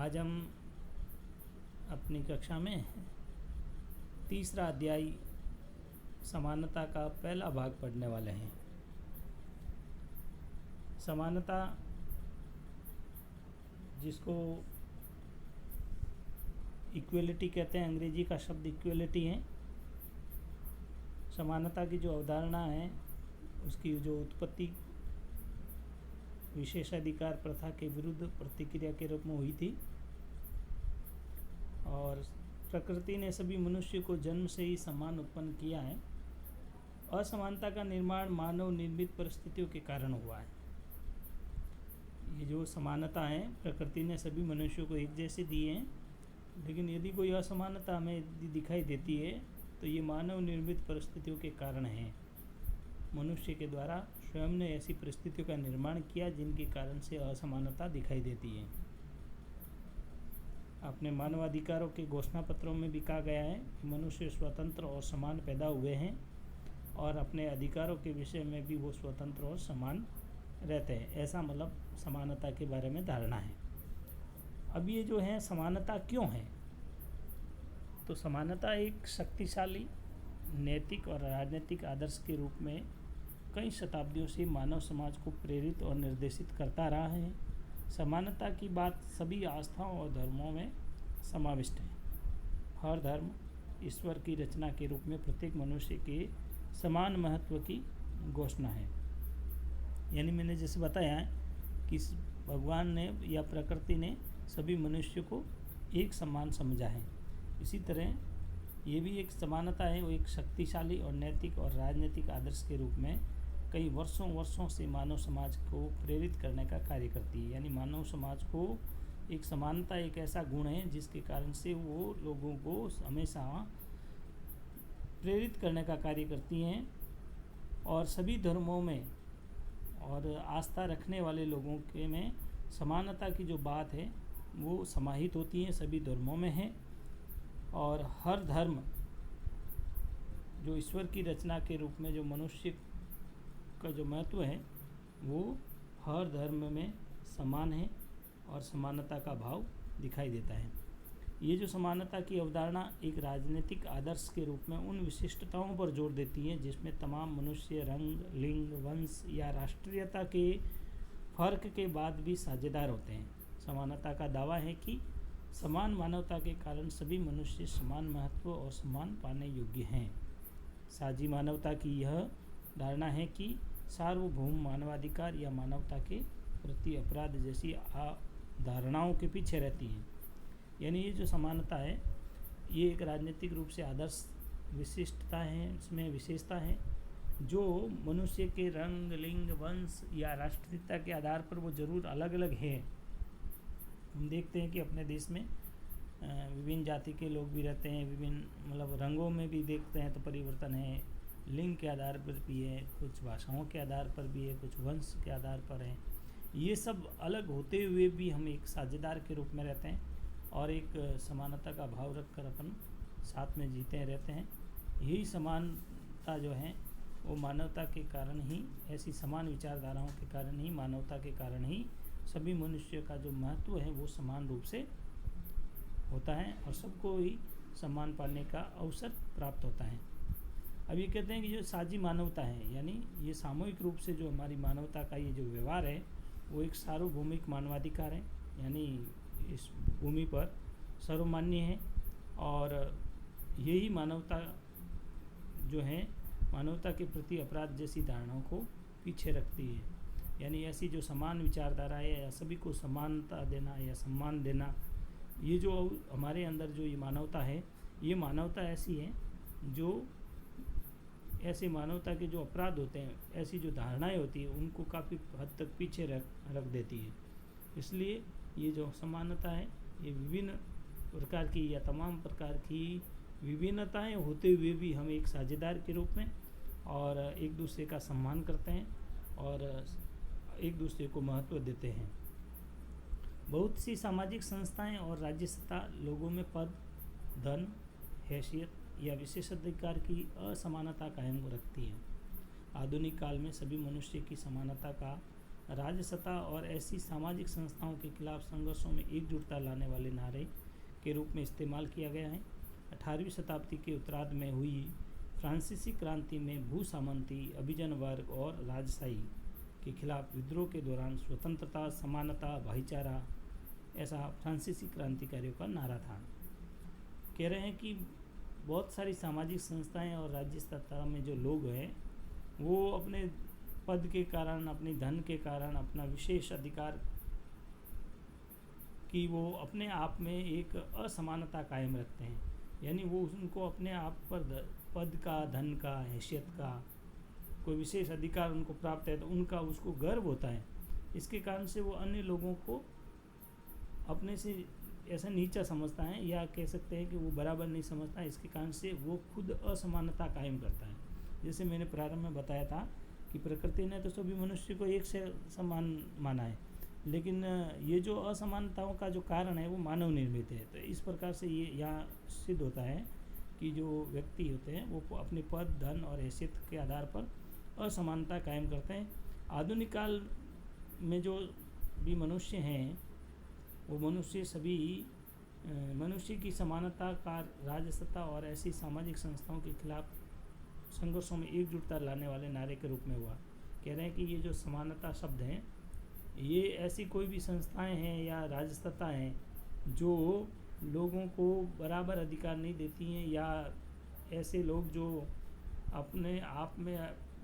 आज हम अपनी कक्षा में तीसरा अध्याय समानता का पहला भाग पढ़ने वाले हैं। समानता, जिसको इक्वलिटी कहते हैं, अंग्रेजी का शब्द इक्वलिटी है। समानता की जो अवधारणा है उसकी जो उत्पत्ति विशेषाधिकार प्रथा के विरुद्ध प्रतिक्रिया के रूप में हुई थी और प्रकृति ने सभी मनुष्य को जन्म से ही समान उत्पन्न किया है। असमानता का निर्माण मानव निर्मित परिस्थितियों के कारण हुआ है। ये जो समानता है, प्रकृति ने सभी मनुष्यों को एक जैसे दिए हैं, लेकिन यदि कोई असमानता हमें दिखाई देती है तो ये मानव निर्मित परिस्थितियों के कारण है। मनुष्य के द्वारा स्वयं ने ऐसी परिस्थितियों का निर्माण किया जिनके कारण से असमानता दिखाई देती है। अपने मानवाधिकारों के घोषणा पत्रों में भी कहा गया है कि मनुष्य स्वतंत्र और समान पैदा हुए हैं और अपने अधिकारों के विषय में भी वो स्वतंत्र और समान रहते हैं। ऐसा मतलब समानता के बारे में धारणा है। अब ये जो है समानता क्यों है, तो समानता एक शक्तिशाली नैतिक और राजनीतिक आदर्श के रूप में कई शताब्दियों से मानव समाज को प्रेरित और निर्देशित करता रहा है। समानता की बात सभी आस्थाओं और धर्मों में समाविष्ट है। हर धर्म ईश्वर की रचना के रूप में प्रत्येक मनुष्य के समान महत्व की घोषणा है। यानी मैंने जैसे बताया है कि भगवान ने या प्रकृति ने सभी मनुष्य को एक समान समझा है। इसी तरह ये भी एक समानता है, वो एक शक्तिशाली और नैतिक और राजनीतिक आदर्श के रूप में कई वर्षों से मानव समाज को प्रेरित करने का कार्य करती है। यानी मानव समाज को एक समानता एक ऐसा गुण है जिसके कारण से वो लोगों को हमेशा प्रेरित करने का कार्य करती हैं और सभी धर्मों में और आस्था रखने वाले लोगों के में समानता की जो बात है वो समाहित होती है, सभी धर्मों में है। और हर धर्म जो ईश्वर की रचना के रूप में जो मनुष्य का जो महत्व है वो हर धर्म में समान है और समानता का भाव दिखाई देता है। ये जो समानता की अवधारणा एक राजनीतिक आदर्श के रूप में उन विशिष्टताओं पर जोर देती है जिसमें तमाम मनुष्य रंग, लिंग, वंश या राष्ट्रीयता के फर्क के बाद भी साझेदार होते हैं। समानता का दावा है कि समान मानवता के कारण सभी मनुष्य समान महत्व और सम्मान पाने योग्य हैं। साझी मानवता की यह धारणा है कि सार्वभौम मानवाधिकार या मानवता के प्रति अपराध जैसी धारणाओं के पीछे रहती है। यानी ये जो समानता है ये एक राजनीतिक रूप से आदर्श विशिष्टता है, इसमें विशेषता है जो मनुष्य के रंग, लिंग, वंश या राष्ट्रीयता के आधार पर वो ज़रूर अलग अलग है। हम देखते हैं कि अपने देश में विभिन्न जाति के लोग भी रहते हैं, विभिन्न मतलब रंगों में भी देखते हैं तो परिवर्तन है, लिंग के आधार पर भी है, कुछ भाषाओं के आधार पर भी है, कुछ वंश के आधार पर है। ये सब अलग होते हुए भी हम एक साझेदार के रूप में रहते हैं और एक समानता का भाव रखकर अपन साथ में जीते रहते हैं। यही समानता जो है वो मानवता के कारण ही, ऐसी समान विचारधाराओं के कारण ही, मानवता के कारण ही सभी मनुष्य का जो महत्व है वो समान रूप से होता है और सबको ही सम्मान पाने का अवसर प्राप्त होता है। अब ये कहते हैं कि जो साझी मानवता है, यानी ये सामूहिक रूप से जो हमारी मानवता का ये जो व्यवहार है वो एक सार्वभौमिक मानवाधिकार है, यानी इस भूमि पर सर्वमान्य है और यही मानवता जो है मानवता के प्रति अपराध जैसी धारणाओं को पीछे रखती है। यानी ऐसी जो समान विचारधारा है या सभी को समानता देना या सम्मान देना, ये जो हमारे अंदर जो ये मानवता है, ये मानवता ऐसी है जो ऐसे मानवता के जो अपराध होते हैं, ऐसी जो धारणाएं होती है उनको काफ़ी हद तक पीछे रख देती है। इसलिए ये जो समानता है ये विभिन्न प्रकार की या तमाम प्रकार की विभिन्नताएं होते हुए भी हम एक साझेदार के रूप में और एक दूसरे का सम्मान करते हैं और एक दूसरे को महत्व देते हैं। बहुत सी सामाजिक संस्थाएं और राज्य सत्ता लोगों में पद, धन, हैसियत या विशेषाधिकार की असमानता कायम रखती है। आधुनिक काल में सभी मनुष्य की समानता का राजसत्ता और ऐसी सामाजिक संस्थाओं के खिलाफ संघर्षों में एकजुटता लाने वाले नारे के रूप में इस्तेमाल किया गया है। 18वीं शताब्दी के उत्तरार्ध में हुई फ्रांसीसी क्रांति में भूसामंती, अभिजन वर्ग और राजशाही के खिलाफ विद्रोह के दौरान स्वतंत्रता, समानता, भाईचारा, ऐसा फ्रांसीसी क्रांतिकारियों का नारा था। कह रहे हैं कि बहुत सारी सामाजिक संस्थाएं और राज्य सत्ता में जो लोग हैं वो अपने पद के कारण, अपने धन के कारण, अपना विशेष अधिकार कि वो अपने आप में एक असमानता कायम रखते हैं। यानी वो उनको अपने आप पर पद का, धन का, हैसियत का कोई विशेष अधिकार उनको प्राप्त है तो उनका उसको गर्व होता है। इसके कारण से वो अन्य लोगों को अपने से ऐसा नीचा समझता है, या कह सकते हैं कि वो बराबर नहीं समझता है। इसके कारण से वो खुद असमानता कायम करता है। जैसे मैंने प्रारंभ में बताया था कि प्रकृति ने तो सभी मनुष्य को एक से समान माना है, लेकिन ये जो असमानताओं का जो कारण है वो मानव निर्मित है। तो इस प्रकार से ये यहाँ सिद्ध होता है कि जो व्यक्ति होते हैं वो अपने पद, धन और हैसियत के आधार पर असमानता कायम करते हैं। आधुनिक काल में जो भी मनुष्य हैं वो मनुष्य सभी मनुष्य की समानता का राजसत्ता और ऐसी सामाजिक संस्थाओं के खिलाफ संघर्षों में एकजुटता लाने वाले नारे के रूप में हुआ। कह रहे हैं कि ये जो समानता शब्द हैं ये ऐसी कोई भी संस्थाएं हैं या राजसत्ता हैं जो लोगों को बराबर अधिकार नहीं देती हैं, या ऐसे लोग जो अपने आप में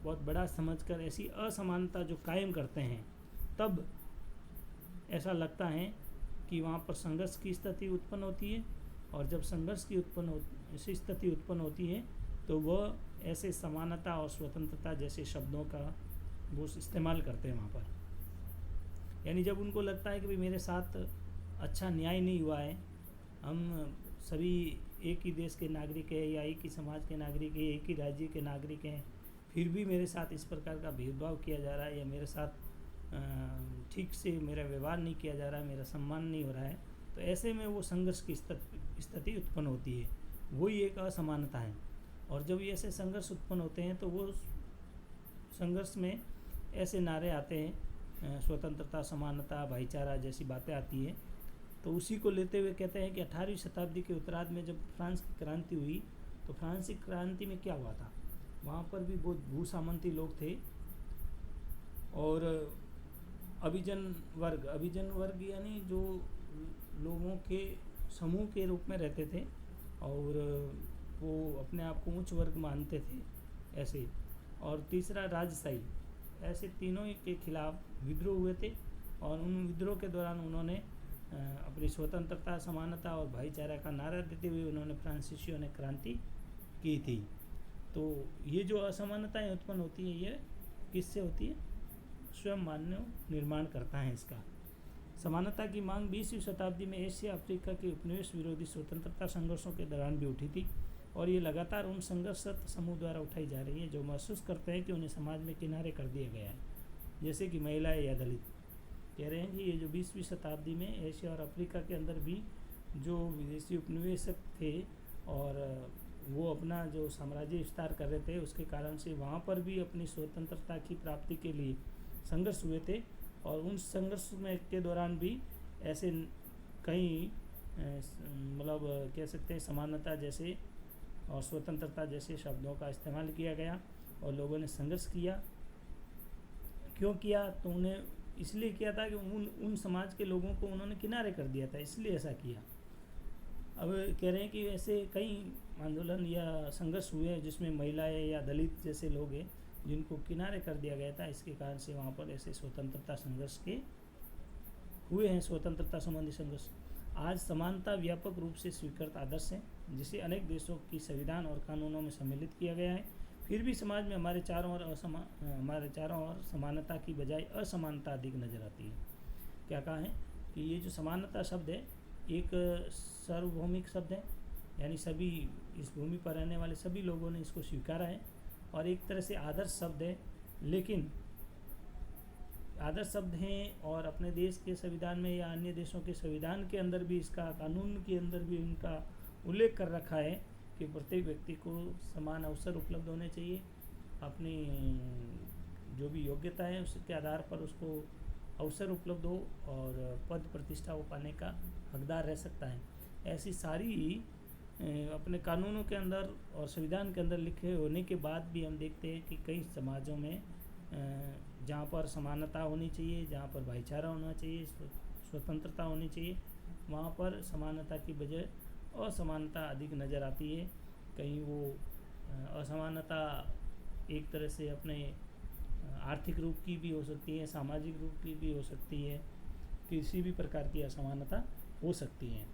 बहुत बड़ा समझकर ऐसी असमानता जो कायम करते हैं, तब ऐसा लगता है कि वहाँ पर संघर्ष की स्थिति उत्पन्न होती है। और जब संघर्ष की ऐसी स्थिति उत्पन्न होती है तो वह ऐसे समानता और स्वतंत्रता जैसे शब्दों का वो इस्तेमाल करते हैं वहाँ पर। यानी जब उनको लगता है कि भाई मेरे साथ अच्छा न्याय नहीं हुआ है, हम सभी एक ही देश के नागरिक हैं या एक ही समाज के नागरिक हैं, एक ही राज्य के नागरिक हैं, फिर भी मेरे साथ इस प्रकार का भेदभाव किया जा रहा है या मेरे साथ ठीक से मेरा व्यवहार नहीं किया जा रहा है, मेरा सम्मान नहीं हो रहा है, तो ऐसे में वो संघर्ष की स्थिति उत्पन्न होती है। वही एक असमानता है। और जब ये ऐसे संघर्ष उत्पन्न होते हैं तो वो संघर्ष में ऐसे नारे आते हैं, स्वतंत्रता, समानता, भाईचारा जैसी बातें आती हैं। तो उसी को लेते हुए कहते हैं कि 18वीं शताब्दी के उत्तरार्ध में जब फ्रांस की क्रांति हुई तो फ्रांस की क्रांति में क्या हुआ था, वहाँ पर भी बहुत भूसामंती लोग थे और अभिजन वर्ग यानी जो लोगों के समूह के रूप में रहते थे और वो अपने आप को उच्च वर्ग मानते थे ऐसे। और तीसरा राजशाही, ऐसे तीनों के खिलाफ विद्रोह हुए थे और उन विद्रोह के दौरान उन्होंने अपनी स्वतंत्रता, समानता और भाईचारा का नारा देते हुए उन्होंने फ्रांसीसियों ने क्रांति की थी। तो ये जो असमानताएं उत्पन्न होती है ये किससे होती है? स्वयं मानव निर्माण करता है इसका। समानता की मांग 20वीं शताब्दी में एशिया अफ्रीका के उपनिवेश विरोधी स्वतंत्रता संघर्षों के दौरान भी उठी थी और ये लगातार उन संघर्षरत समूह द्वारा उठाई जा रही है जो महसूस करते हैं कि उन्हें समाज में किनारे कर दिया गया है, जैसे कि महिलाएं या दलित। कह रहे हैं कि ये जो 20वीं शताब्दी में एशिया और अफ्रीका के अंदर भी जो विदेशी उपनिवेशक थे और वो अपना जो साम्राज्य विस्तार कर रहे थे उसके कारण से वहाँ पर भी अपनी स्वतंत्रता की प्राप्ति के लिए संघर्ष हुए थे। और उन संघर्ष में के दौरान भी ऐसे कई मतलब कह सकते हैं समानता जैसे और स्वतंत्रता जैसे शब्दों का इस्तेमाल किया गया और लोगों ने संघर्ष किया। क्यों किया? तो उन्हें इसलिए किया था कि उन समाज के लोगों को उन्होंने किनारे कर दिया था, इसलिए ऐसा किया। अब कह रहे हैं कि ऐसे कई आंदोलन या संघर्ष हुए हैं जिसमें महिलाएं या दलित जैसे लोग हैं जिनको किनारे कर दिया गया था। इसके कारण से वहाँ पर ऐसे स्वतंत्रता संघर्ष के हुए हैं, स्वतंत्रता संबंधी संघर्ष। आज समानता व्यापक रूप से स्वीकृत आदर्श है जिसे अनेक देशों की संविधान और कानूनों में सम्मिलित किया गया है। फिर भी समाज में हमारे चारों ओर समानता की बजाय असमानता अधिक नजर आती है। क्या कहा है कि ये जो समानता शब्द है एक सार्वभौमिक शब्द है, यानी सभी इस भूमि पर रहने वाले सभी लोगों ने इसको स्वीकारा है और एक तरह से आदर्श शब्द है। लेकिन आदर्श शब्द हैं और अपने देश के संविधान में या अन्य देशों के संविधान के अंदर भी इसका, कानून के अंदर भी इनका उल्लेख कर रखा है कि प्रत्येक व्यक्ति को समान अवसर उपलब्ध होने चाहिए, अपनी जो भी योग्यता है उसके आधार पर उसको अवसर उपलब्ध हो और पद प्रतिष्ठा वो पाने का हकदार रह सकता है। ऐसी सारी अपने कानूनों के अंदर और संविधान के अंदर लिखे होने के बाद भी हम देखते हैं कि कई समाजों में जहाँ पर समानता होनी चाहिए, जहाँ पर भाईचारा होना चाहिए, स्वतंत्रता होनी चाहिए, वहाँ पर समानता की बजाय असमानता अधिक नज़र आती है। कहीं वो असमानता एक तरह से अपने आर्थिक रूप की भी हो सकती है, सामाजिक रूप की भी हो सकती है, किसी भी प्रकार की असमानता हो सकती है।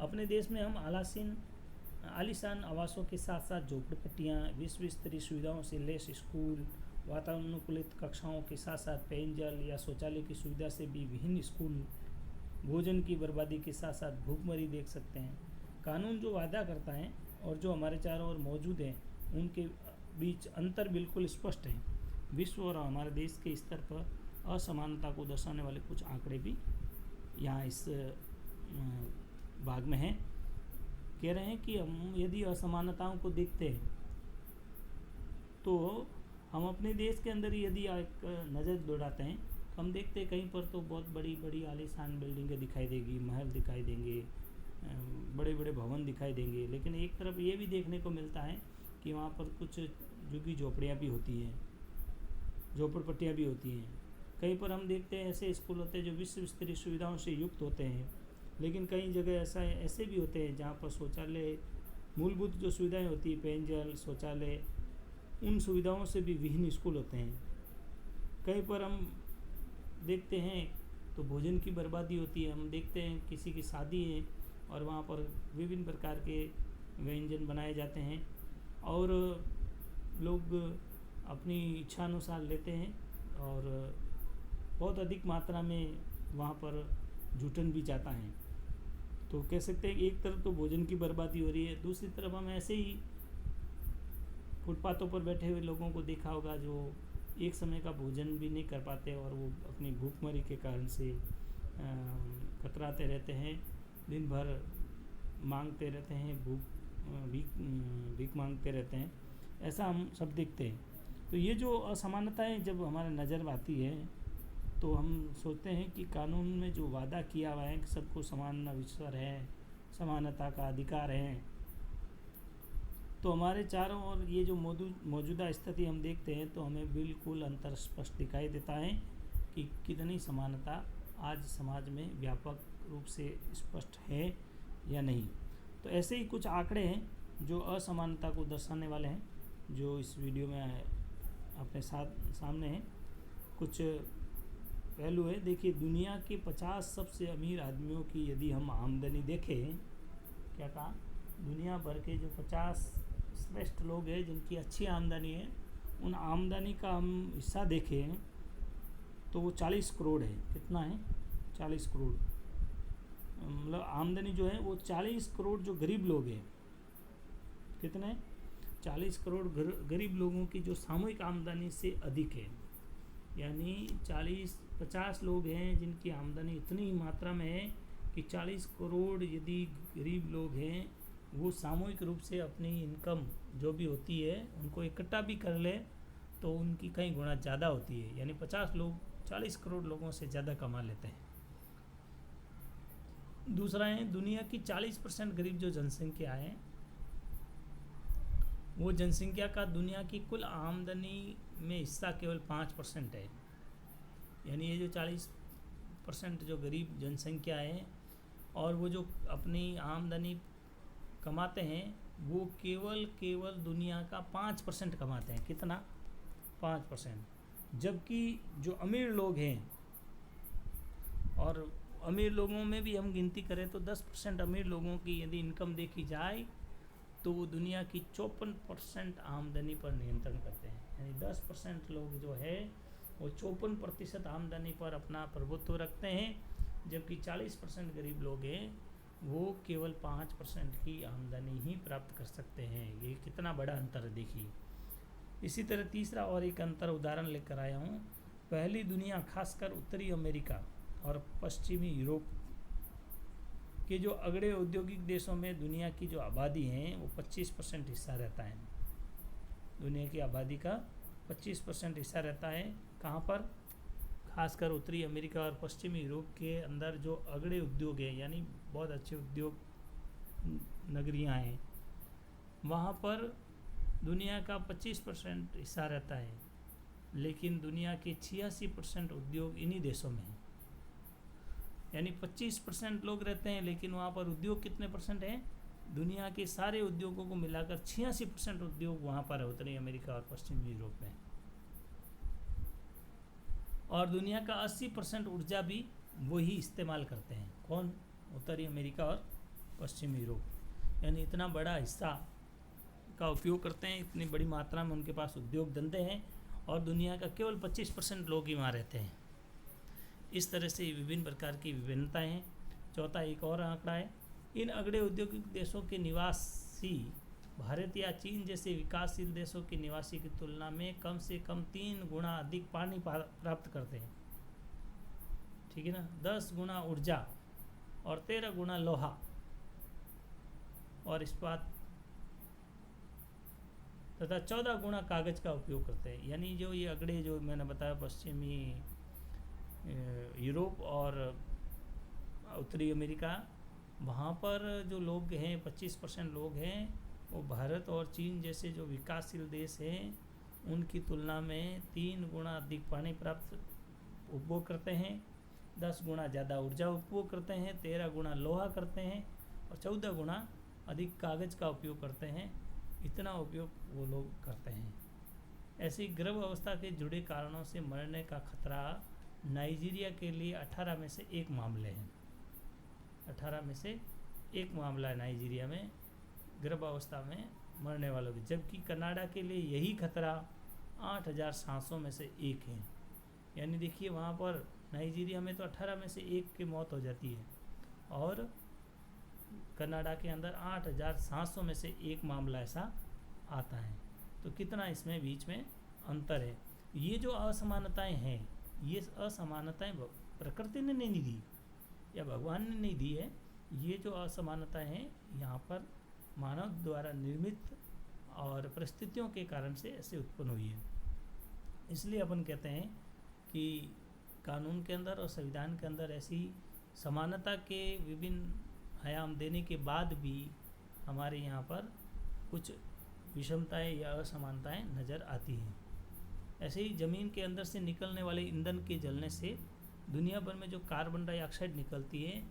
अपने देश में हम आलीशान आवासों के साथ साथ झोपड़पट्टियाँ, विश्व स्तरीय सुविधाओं से लैस स्कूल, वातानुकूलित कक्षाओं के साथ साथ पेयजल या शौचालय की सुविधा से भी विभिन्न स्कूल, भोजन की बर्बादी के साथ साथ भूखमरी देख सकते हैं। कानून जो वादा करता है और जो हमारे चारों ओर मौजूद हैं, उनके बीच अंतर बिल्कुल स्पष्ट है। विश्व और हमारे देश के स्तर पर असमानता को दर्शाने वाले कुछ आंकड़े भी यहाँ इस भाग में हैं। कह रहे हैं कि हम यदि असमानताओं को देखते हैं तो हम अपने देश के अंदर यदि एक नज़र दौड़ाते हैं तो हम देखते हैं कहीं पर तो बहुत बड़ी बड़ी आलीशान बिल्डिंगें दिखाई देगी, महल दिखाई देंगे, बड़े बड़े भवन दिखाई देंगे, लेकिन एक तरफ ये भी देखने को मिलता है कि वहाँ पर कुछ झुग्गी झोपड़ियाँ भी होती हैं, झोपड़पट्टियाँ भी होती हैं। कहीं पर हम देखते हैं ऐसे स्कूल होते हैं जो विश्व स्तरीय सुविधाओं से युक्त होते हैं, लेकिन कई जगह ऐसे भी होते हैं जहाँ पर शौचालय, मूलभूत जो सुविधाएं होती है, पेयजल, शौचालय, उन सुविधाओं से भी विहीन स्कूल होते हैं। कहीं पर हम देखते हैं तो भोजन की बर्बादी होती है। हम देखते हैं किसी की शादी है और वहाँ पर विभिन्न प्रकार के व्यंजन बनाए जाते हैं और लोग अपनी इच्छा अनुसार लेते हैं और बहुत अधिक मात्रा में वहाँ पर जुटन भी जाता है। तो कह सकते हैं एक तरफ तो भोजन की बर्बादी हो रही है, दूसरी तरफ हम ऐसे ही फुटपाथों पर बैठे हुए लोगों को देखा होगा जो एक समय का भोजन भी नहीं कर पाते और वो अपनी भूखमरी के कारण से कतराते रहते हैं, दिन भर मांगते रहते हैं, भीख मांगते रहते हैं। ऐसा हम सब देखते हैं। तो ये जो असमानताएं जब हमारे नज़र में आती है तो हम सोचते हैं कि कानून में जो वादा किया हुआ है कि सबको समान अवसर है, समानता का अधिकार है, तो हमारे चारों ओर ये जो मौजूदा स्थिति हम देखते हैं तो हमें बिल्कुल अंतर स्पष्ट दिखाई देता है कि कितनी समानता आज समाज में व्यापक रूप से स्पष्ट है या नहीं। तो ऐसे ही कुछ आंकड़े हैं जो असमानता को दर्शाने वाले हैं, जो इस वीडियो में अपने सामने हैं। कुछ पहलू है। देखिए, दुनिया के 50 सबसे अमीर आदमियों की यदि हम आमदनी देखें, क्या कहा, दुनिया भर के जो 50 श्रेष्ठ लोग हैं जिनकी अच्छी आमदनी है, उन आमदनी का हम हिस्सा देखें तो वो 40 करोड़ है। कितना है? 40 करोड़। मतलब आमदनी जो है वो 40 करोड़ जो गरीब लोग हैं, कितने? 40 करोड़ गरीब लोगों की जो सामूहिक आमदनी से अधिक है। यानी 50 लोग हैं जिनकी आमदनी इतनी मात्रा में है कि 40 करोड़ यदि गरीब लोग हैं वो सामूहिक रूप से अपनी इनकम जो भी होती है उनको इकट्ठा भी कर ले तो उनकी कई गुना ज़्यादा होती है। यानी 50 लोग 40 करोड़ लोगों से ज़्यादा कमा लेते हैं। दूसरा है, दुनिया की 40% गरीब जो जनसंख्या है, वो जनसंख्या का दुनिया की कुल आमदनी में हिस्सा केवल 5% है। यानी ये जो 40% जो गरीब जनसंख्या है और वो जो अपनी आमदनी कमाते हैं वो केवल दुनिया का 5% कमाते हैं। कितना? 5%। जबकि जो अमीर लोग हैं, और अमीर लोगों में भी हम गिनती करें तो 10% अमीर लोगों की यदि इनकम देखी जाए तो वो दुनिया की 54% आमदनी पर नियंत्रण करते हैं। यानी 10% लोग जो है वो 54% आमदनी पर अपना प्रभुत्व रखते हैं, जबकि 40% गरीब लोग हैं वो केवल 5% की आमदनी ही प्राप्त कर सकते हैं। ये कितना बड़ा अंतर है, देखिए। इसी तरह तीसरा और एक अंतर उदाहरण लेकर आया हूँ। पहली दुनिया, खासकर उत्तरी अमेरिका और पश्चिमी यूरोप के जो अगड़े औद्योगिक देशों में दुनिया की जो आबादी है वो 25% हिस्सा रहता है। दुनिया की आबादी का 25% हिस्सा रहता है। कहाँ पर? खासकर उत्तरी अमेरिका और पश्चिमी यूरोप के अंदर जो अगड़े उद्योग हैं, यानी बहुत अच्छे उद्योग नगरियां हैं, वहाँ पर दुनिया का 25% हिस्सा रहता है, लेकिन दुनिया के 86% उद्योग इन्हीं देशों में हैं। यानी 25% लोग रहते हैं, लेकिन वहाँ पर उद्योग कितने परसेंट हैं? दुनिया के सारे उद्योगों को मिलाकर 86% उद्योग वहाँ पर है, उत्तरी अमेरिका और पश्चिमी यूरोप में। और दुनिया का 80% ऊर्जा भी वही इस्तेमाल करते हैं। कौन? उत्तरी अमेरिका और पश्चिमी यूरोप। यानी इतना बड़ा हिस्सा का उपयोग करते हैं, इतनी बड़ी मात्रा में उनके पास उद्योग धंधे हैं, और दुनिया का केवल 25% लोग ही वहाँ रहते हैं। इस तरह से विभिन्न प्रकार की विभिन्नताएं हैं। चौथा एक और आंकड़ा है, इन अगड़े औद्योगिक देशों के निवासी भारत या चीन जैसे विकासशील देशों के निवासी की तुलना में कम से कम 3 गुना अधिक पानी प्राप्त करते हैं। ठीक है ना? 10 गुना ऊर्जा और 13 गुना लोहा और इस्पात तथा 14 गुना कागज का उपयोग करते हैं। यानी जो ये अगड़े जो मैंने बताया पश्चिमी यूरोप और उत्तरी अमेरिका, वहाँ पर जो लोग हैं 25% लोग हैं, वो भारत और चीन जैसे जो विकासशील देश हैं उनकी तुलना में 3 गुना अधिक पानी प्राप्त उपभोग करते हैं, 10 गुना ज़्यादा ऊर्जा उपभोग करते हैं, 13 गुना लोहा करते हैं और 14 गुना अधिक कागज़ का उपयोग करते हैं। इतना उपयोग वो लोग करते हैं। ऐसी गर्भ अवस्था के जुड़े कारणों से मरने का खतरा नाइजीरिया के लिए 18 में से 1 मामले हैं। 18 में से 1 मामला है नाइजीरिया में गर्भावस्था में मरने वालों की, जबकि कनाडा के लिए यही खतरा 8,700 में से 1 है। यानी देखिए वहाँ पर नाइजीरिया में तो 18 में से 1 की मौत हो जाती है, और कनाडा के अंदर 8,700 में से 1 मामला ऐसा आता है। तो कितना इसमें बीच में अंतर है। ये जो असमानताएं हैं, ये असमानताएं प्रकृति ने नहीं दी या भगवान ने नहीं दी है। ये जो असमानताएं हैं यहाँ पर मानव द्वारा निर्मित और परिस्थितियों के कारण से ऐसे उत्पन्न हुई है। इसलिए अपन कहते हैं कि कानून के अंदर और संविधान के अंदर ऐसी समानता के विभिन्न आयाम देने के बाद भी हमारे यहाँ पर कुछ विषमताएं या असमानताएं नज़र आती हैं। ऐसे ही ज़मीन के अंदर से निकलने वाले ईंधन के जलने से दुनिया भर में जो कार्बन डाइऑक्साइड निकलती है,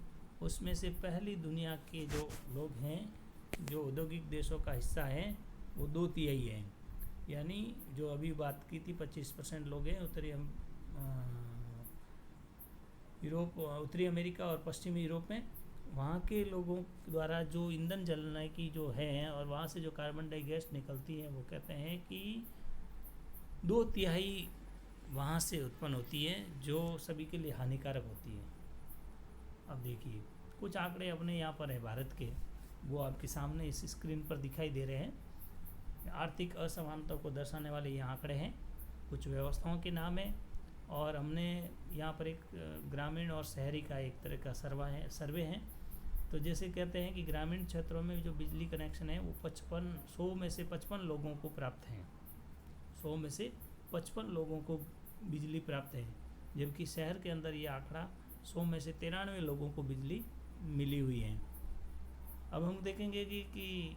उसमें से पहली दुनिया के जो लोग हैं, जो औद्योगिक देशों का हिस्सा है, वो 2/3 है। यानी जो अभी बात की थी 25% लोग हैं उत्तरी यूरोप, उत्तरी अमेरिका और पश्चिमी यूरोप में, वहाँ के लोगों द्वारा जो ईंधन जलने की जो है और वहाँ से जो कार्बन डाई गैस निकलती है, वो कहते हैं कि 2/3 वहाँ से उत्पन्न होती है, जो सभी के लिए हानिकारक होती है। अब देखिए कुछ आंकड़े अपने यहाँ पर है भारत के, वो आपके सामने इस स्क्रीन पर दिखाई दे रहे हैं। आर्थिक असमानता को दर्शाने वाले ये आंकड़े हैं, कुछ व्यवस्थाओं के नाम हैं, और हमने यहाँ पर एक ग्रामीण और शहरी का एक तरह का सर्वे है। तो जैसे कहते हैं कि ग्रामीण क्षेत्रों में जो बिजली कनेक्शन है वो 100 में से 55 लोगों को प्राप्त हैं। 100 में से 55 लोगों को बिजली प्राप्त है, जबकि शहर के अंदर ये आंकड़ा 100 में से 93 लोगों को बिजली मिली हुई है। अब हम देखेंगे कि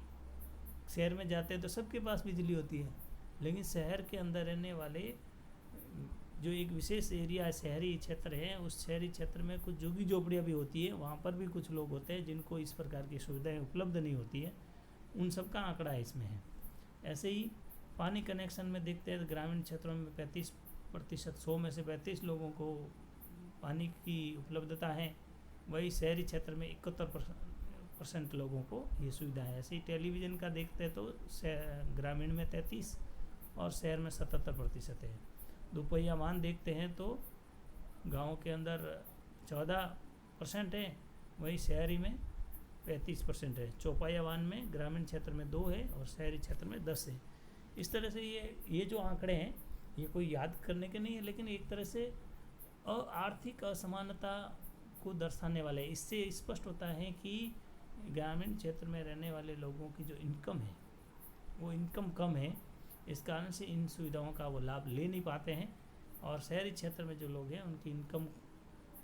शहर में जाते हैं तो सबके पास बिजली होती है, लेकिन शहर के अंदर रहने वाले जो एक विशेष एरिया है, शहरी क्षेत्र है, उस शहरी क्षेत्र में कुछ झुग्गी झोपड़ियाँ भी होती है, वहाँ पर भी कुछ लोग होते हैं जिनको इस प्रकार की सुविधाएं उपलब्ध नहीं होती है। उन सब का आंकड़ा इसमें है। ऐसे ही पानी कनेक्शन में देखते हैं तो ग्रामीण क्षेत्रों में 35%, 100 में से 35 लोगों को पानी की उपलब्धता है, वही शहरी क्षेत्र में 71% लोगों को ये सुविधा है। ऐसे ही टेलीविज़न का देखते हैं तो ग्रामीण में 33 और शहर में 77% है। दोपहिया वाहन देखते हैं तो गाँव के अंदर 14% है, वही शहरी में 35% है। चौपाया वाहन में ग्रामीण क्षेत्र में 2 है और शहरी क्षेत्र में 10 है। इस तरह से ये जो आंकड़े हैं ये कोई याद करने के नहीं है, लेकिन एक तरह से आर्थिक असमानता को दर्शाने वाले। इससे स्पष्ट होता है कि ग्रामीण क्षेत्र में रहने वाले लोगों की जो इनकम है वो इनकम कम है, इस कारण से इन सुविधाओं का वो लाभ ले नहीं पाते हैं। और शहरी क्षेत्र में जो लोग हैं उनकी इनकम,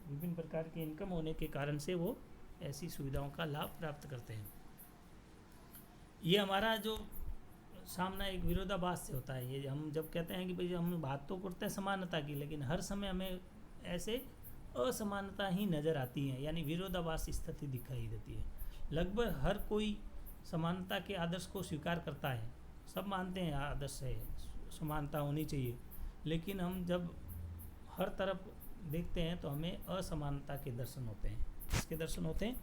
विभिन्न प्रकार की इनकम होने के कारण से वो ऐसी सुविधाओं का लाभ प्राप्त करते हैं। ये हमारा जो सामना एक विरोधाभास से होता है। ये हम जब कहते हैं कि भाई हम बात तो करते हैं समानता की, लेकिन हर समय हमें ऐसे असमानता ही नज़र आती है, यानी विरोधाभास स्थिति दिखाई देती है। लगभग हर कोई समानता के आदर्श को स्वीकार करता है, सब मानते हैं आदर्श है, समानता होनी चाहिए, लेकिन हम जब हर तरफ देखते हैं तो हमें असमानता के दर्शन होते हैं। किसके दर्शन होते हैं?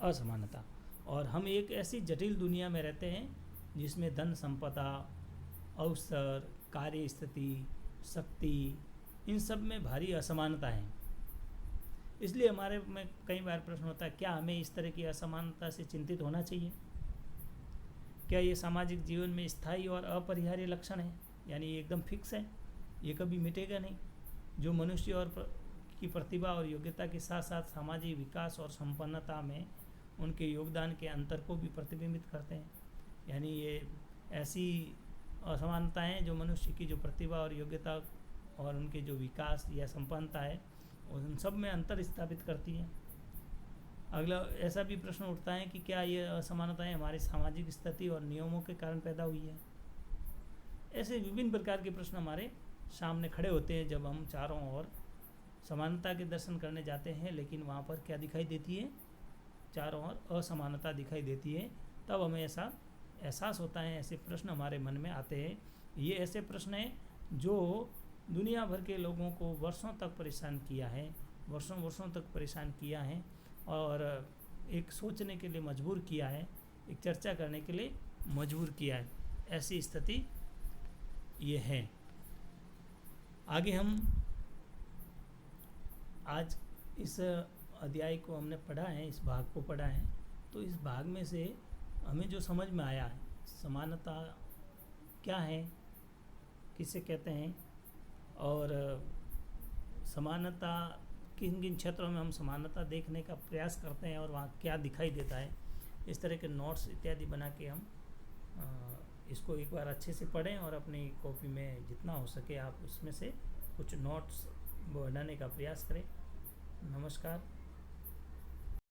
असमानता। और हम एक ऐसी जटिल दुनिया में रहते हैं जिसमें धन संपदा, अवसर, कार्य स्थिति, शक्ति, इन सब में भारी असमानता है। इसलिए हमारे में कई बार प्रश्न होता है, क्या हमें इस तरह की असमानता से चिंतित होना चाहिए? क्या ये सामाजिक जीवन में स्थायी और अपरिहार्य लक्षण है, यानी ये एकदम फिक्स है, ये कभी मिटेगा नहीं? जो मनुष्य और की प्रतिभा और योग्यता के साथ साथ सामाजिक विकास और संपन्नता में उनके योगदान के अंतर को भी प्रतिबिंबित करते हैं। यानी ये ऐसी असमानताएं जो मनुष्य की जो प्रतिभा और योग्यता और उनके जो विकास या संपन्नता है उन सब में अंतर स्थापित करती हैं। अगला ऐसा भी प्रश्न उठता है कि क्या ये असमानताएं हमारी सामाजिक स्थिति और नियमों के कारण पैदा हुई है? ऐसे विभिन्न प्रकार के प्रश्न हमारे सामने खड़े होते हैं जब हम चारों ओर समानता के दर्शन करने जाते हैं, लेकिन वहाँ पर क्या दिखाई देती है? चारों ओर असमानता दिखाई देती है। तब हमें ऐसा एहसास होता है, ऐसे प्रश्न हमारे मन में आते हैं। ये ऐसे प्रश्न हैं जो दुनिया भर के लोगों को वर्षों तक परेशान किया है, वर्षों तक परेशान किया है और एक सोचने के लिए मजबूर किया है, एक चर्चा करने के लिए मजबूर किया है। ऐसी स्थिति ये है। आगे हम आज इस अध्याय को हमने पढ़ा है, इस भाग को पढ़ा है, तो इस भाग में से हमें जो समझ में आया है, समानता क्या है, किसे कहते हैं, और समानता किन किन क्षेत्रों में हम समानता देखने का प्रयास करते हैं और वहाँ क्या दिखाई देता है, इस तरह के नोट्स इत्यादि बना के हम इसको एक बार अच्छे से पढ़ें और अपनी कॉपी में जितना हो सके आप उसमें से कुछ नोट्स बनाने का प्रयास करें। नमस्कार।